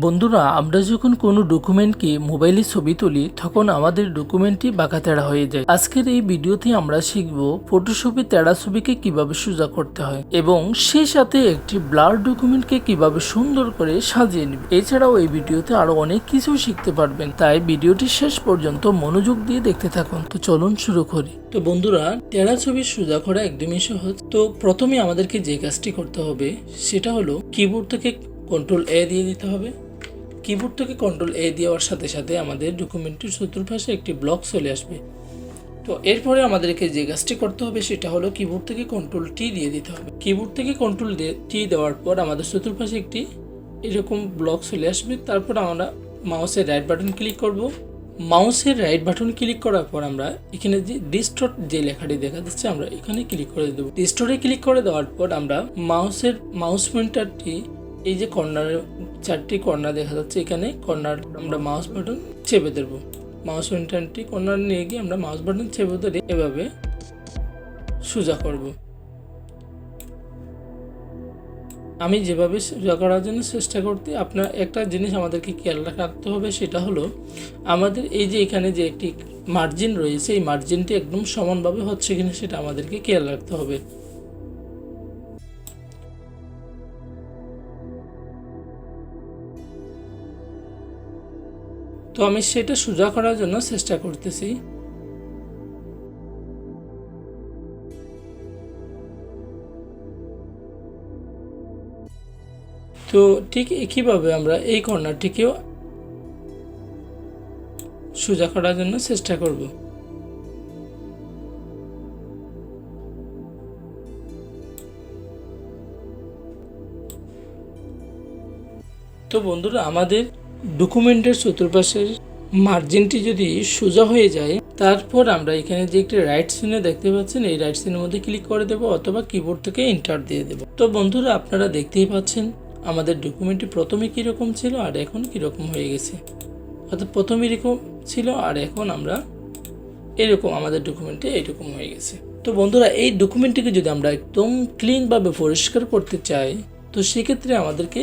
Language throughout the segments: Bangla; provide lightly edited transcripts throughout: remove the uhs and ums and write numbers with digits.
বন্ধুরা, আমরা যখন কোনো ডকুমেন্টকে মোবাইলে ছবি তুলি তখন আমাদের ডকুমেন্টটি বাঁকা তেড়া হয়ে যায়। আজকের এই ভিডিওতে আমরা শিখব ফটোশপে তেড়া ছবিকে কিভাবে সোজা করতে হয় এবং সেই সাথে একটি ব্লার ডকুমেন্টকে কিভাবে সুন্দর করে সাজিয়ে নেবে। এছাড়াও এই ভিডিওতে আরো অনেক কিছু শিখতে পারবেন, তাই ভিডিওটি শেষ পর্যন্ত মনোযোগ দিয়ে দেখতে থাকুন। তো চলুন শুরু করি। তো বন্ধুরা, তেড়া ছবি সোজা করা একদমই সহজ। তো প্রথমে আমাদেরকে যে কাজটি করতে হবে সেটা হলো কিবোর্ড থেকে Ctrl+A দিয়ে দিতে হবে। কিবোর্ড থেকে Ctrl+A দেওয়ার সাথে সাথে আমাদের ডকুমেন্টের চতুর্পাশে একটি ব্লক চলে আসবে। তো এরপরে আমাদেরকে যে কাজটি করতে হবে সেটা হলো কিবোর্ড থেকে Ctrl+T দিয়ে দিতে হবে। কিবোর্ড থেকে Ctrl+T দেওয়ার পর আমাদের চতুর্পাশে একটি এরকম ব্লক চলে আসবে। তারপর আমরা মাউসের রাইট বাটন ক্লিক করব। মাউসের রাইট বাটন ক্লিক করার পর আমরা এখানে যে ডিস্টর্ট যে লেখাটি দেখা যাচ্ছে আমরা এখানে ক্লিক করে দেবো। ডিস্টর্টে ক্লিক করে দেওয়ার পর আমরা মাউস পয়েন্টারটি এই যে কর্নারের 4টি কর্নার দেখা যাচ্ছে, এখানে কর্নার আমরা মাউস বাটন চেপে দেব। মাউস পয়েন্টারটি কর্নার নিয়ে গিয়ে আমরা মাউস বাটন চেপে ধরে এভাবে সোজা করব। আমি যেভাবে সোজা করার জন্য চেষ্টা করতে, আপনার একটা জিনিস আমাদেরকে খেয়াল রাখতে হবে সেটা হলো আমাদের এই যে এখানে যে একটি মার্জিন রয়েছে এই মার্জিনটি একদম সমানভাবে হচ্ছে কিনা সেটা আমাদেরকে খেয়াল রাখতে হবে। তো আমি সেটা সোজা করার জন্য চেষ্টা করতেছি। তো ঠিক একইভাবে আমরা এই কর্নারটিকেও সোজা করার জন্য চেষ্টা করব। তো বন্ধুরা, আমাদের ডকুমেন্টের চতুর্পাশের মার্জিনটি যদি সোজা হয়ে যায় তারপর আমরা এখানে যে একটি রাইট চিহ্ন দেখতে পাচ্ছেন এই রাইট চিহ্নের মধ্যে ক্লিক করে দেব অথবা কিবোর্ড থেকে এন্টার দিয়ে দেব। তো বন্ধুরা, আপনারা দেখতেই পাচ্ছেন আমাদের ডকুমেন্টটি প্রথমে কীরকম ছিল আর এখন কীরকম হয়ে গেছে। অর্থাৎ প্রথমে এরকম ছিল আর এখন আমরা এরকম আমাদের ডকুমেন্টে এইরকম হয়ে গেছে। তো বন্ধুরা, এই ডকুমেন্টটিকে যদি আমরা একদম ক্লিনভাবে পরিষ্কার করতে চাই তো সেক্ষেত্রে আমাদেরকে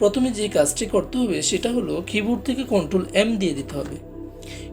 প্রথমে যে কাজটি করতে হবে সেটা হলো কিবোর্ড থেকে Ctrl+M দিয়ে দিতে হবে।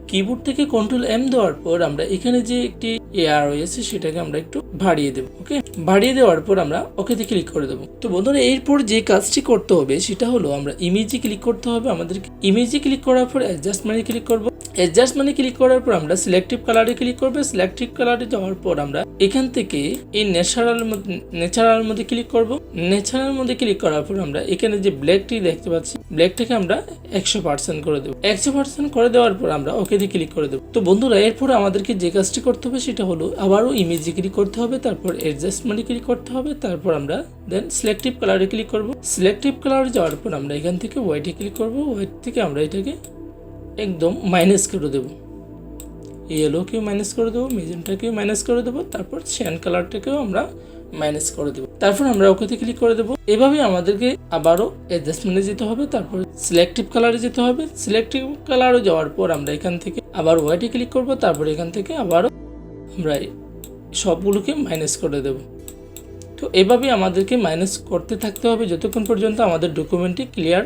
কিবোর্ড থেকে Ctrl+M দেওয়ার পর আমরা এখানে যে একটি এয়ার রয়েছে সেটাকে আমরা একটু বাড়িয়ে দেব। ওকে, বাড়িয়ে দেওয়ার পর আমরা ওকেতে ক্লিক করে দেবো। তো বন্ধুরা, এরপর যে কাজটি করতে হবে সেটা হলো আমরা ইমেজে ক্লিক করতে হবে। আমাদেরকে ইমেজে ক্লিক করার পর অ্যাডজাস্টমেন্টে ক্লিক করব। অ্যাডজাস্টমেন্টে ক্লিক করার পর আমরা সিলেক্টিভ কালারে ক্লিক করব। সিলেক্টিভ কালারে যাওয়ার পর আমরা এখান থেকে এই ন্যাচারাল মধ্যে ক্লিক করব। ন্যাচারাল মধ্যে ক্লিক করার পর আমরা এখানে যে ব্ল্যাকটি দেখতে পাচ্ছি ব্ল্যাকটাকে আমরা 100% করে দেবো। 100% করে দেওয়ার পর আমরা ওকেতে ক্লিক করে দেবো। তো বন্ধুরা, এরপর আমাদেরকে যে কাজটি করতে হবে সেটা হলো আবারও ইমেজে ক্লিক করতে হবে, তারপর অ্যাডজাস্টমেন্টে ক্লিক করতে হবে, তারপর আমরা দেন সিলেক্টিভ কালারে ক্লিক করব। সিলেক্টিভ কালারে যাওয়ার পর আমরা এখান থেকে হোয়াইটে ক্লিক করব। হোয়াইট থেকে আমরা এটাকে একদম মাইনাস করে দেবো। ইয়েলোকেও মাইনাস করে দেবো, মেজেন্টাকেও মাইনাস করে দেবো, তারপর শ্যান কালারটাকেও আমরা মাইনাস করে দেবো। তারপর আমরা ওকেতে ক্লিক করে দেবো। এভাবে আমাদেরকে আবারও অ্যাডজাস্টমেন্টে যেতে হবে, তারপর সিলেক্টিভ কালারে যেতে হবে। সিলেক্টিভ কালারে যাওয়ার পর আমরা এখান থেকে আবার হোয়াইটে ক্লিক করব, তারপর এখান থেকে আবারও আমরা সবগুলোকে মাইনাস করে দেব। তো এভাবে আমাদেরকে মাইনাস করতে থাকতে হবে যতক্ষণ পর্যন্ত আমাদের ডকুমেন্টটি ক্লিয়ার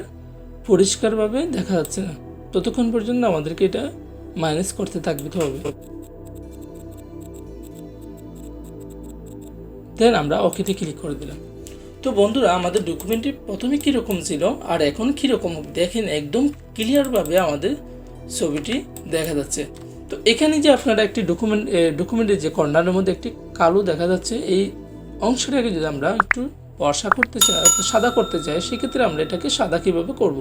পরিষ্কারভাবে দেখা যাচ্ছে না, ততক্ষণ পর্যন্ত আমাদেরকে এটা মাইনাস করতে থাকতে হবে। দেন আমরা ওকেতে ক্লিক করে দিলাম। তো বন্ধুরা, আমাদের ডকুমেন্টটি প্রথমে কীরকম ছিল আর এখন কীরকম দেখেন, একদম ক্লিয়ারভাবে আমাদের ছবিটি দেখা যাচ্ছে। তো এখানে যে আপনারা একটি ডকুমেন্টের যে কর্নারের মধ্যে একটি কালো দেখা যাচ্ছে এই অংশটাকে যদি আমরা একটু ফর্সা করতে চাই, সাদা করতে চাই, সেক্ষেত্রে আমরা এটাকে সাদা কীভাবে করব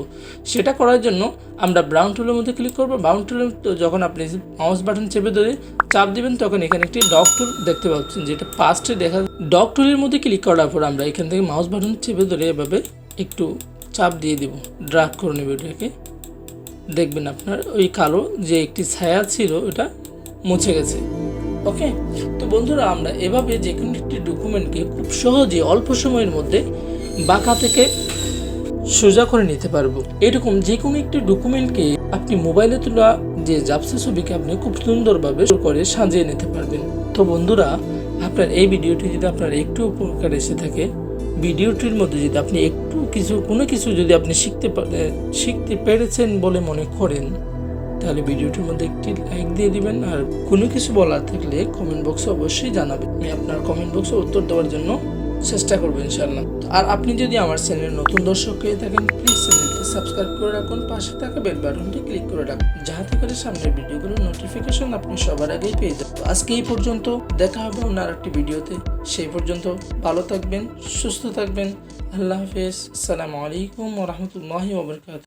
সেটা করার জন্য আমরা ব্রাউন টুলের মধ্যে ক্লিক করব। ব্রাউন টুলে যখন আপনি মাউস বাটন চেপে ধরে চাপ দিবেন তখন এখানে একটি ডগ টুল দেখতে পাচ্ছেন, যেটা পাস্টে দেখা। ডগ টুলের মধ্যে ক্লিক করার পর আমরা এখান থেকে মাউস বাটন চেপে ধরে এভাবে একটু চাপ দিয়ে দেব, ড্রাগ করে নেব এটাকে। দেখবেন আপনার ওই কালো যে একটি ছায়া ছিল ওটা মুছে গেছে। ওকে, তো বন্ধুরা, আমরা এভাবে যে কোনো একটি ডকুমেন্টকে খুব সহজে অল্প সময়ের মধ্যে বাঁকা থেকে সোজা করে নিতে পারবো। এরকম যে কোনো একটি ডকুমেন্টকে আপনি মোবাইলে তোলা যে জাপসা ছবিকে আপনি খুব সুন্দরভাবে করে সাজিয়ে নিতে পারবেন। তো বন্ধুরা, আপনার এই ভিডিওটি যদি আপনার একটু উপকার এসে থাকে ভিডিওটির মধ্যে যদি আপনি কোনো কিছু যদি আপনি শিখতে পেরেছেন বলে মনে করেন, তাহলে ভিডিওটির মধ্যে একটি লাইক দিয়ে দিবেন। আর কোনো কিছু বলার থাকলে কমেন্ট বক্সে অবশ্যই জানাবেন, আমি আপনার কমেন্ট বক্সে উত্তর দেওয়ার জন্য চেষ্টা করবো ইনশাআল্লাহ। আর আপনি যদি আমার চ্যানেলের নতুন দর্শক হয়ে থাকেন, প্লিজ চ্যানেলটি সাবস্ক্রাইব করে রাখুন, পাশে থাকা বেল বাটনটি ক্লিক করে রাখুন, যাতে করে সামনের ভিডিওগুলোর নোটিফিকেশন আপনি সবার আগেই পেয়ে যাবেন। তো আজকে এই পর্যন্ত, দেখা হবে অন্য আরেকটি ভিডিওতে। সেই পর্যন্ত ভালো থাকবেন, সুস্থ থাকবেন। আল্লাহ হাফেজ। আসসালামু আলাইকুম ওয়া রাহমাতুল্লাহি ওয়া বারাকাতুহু।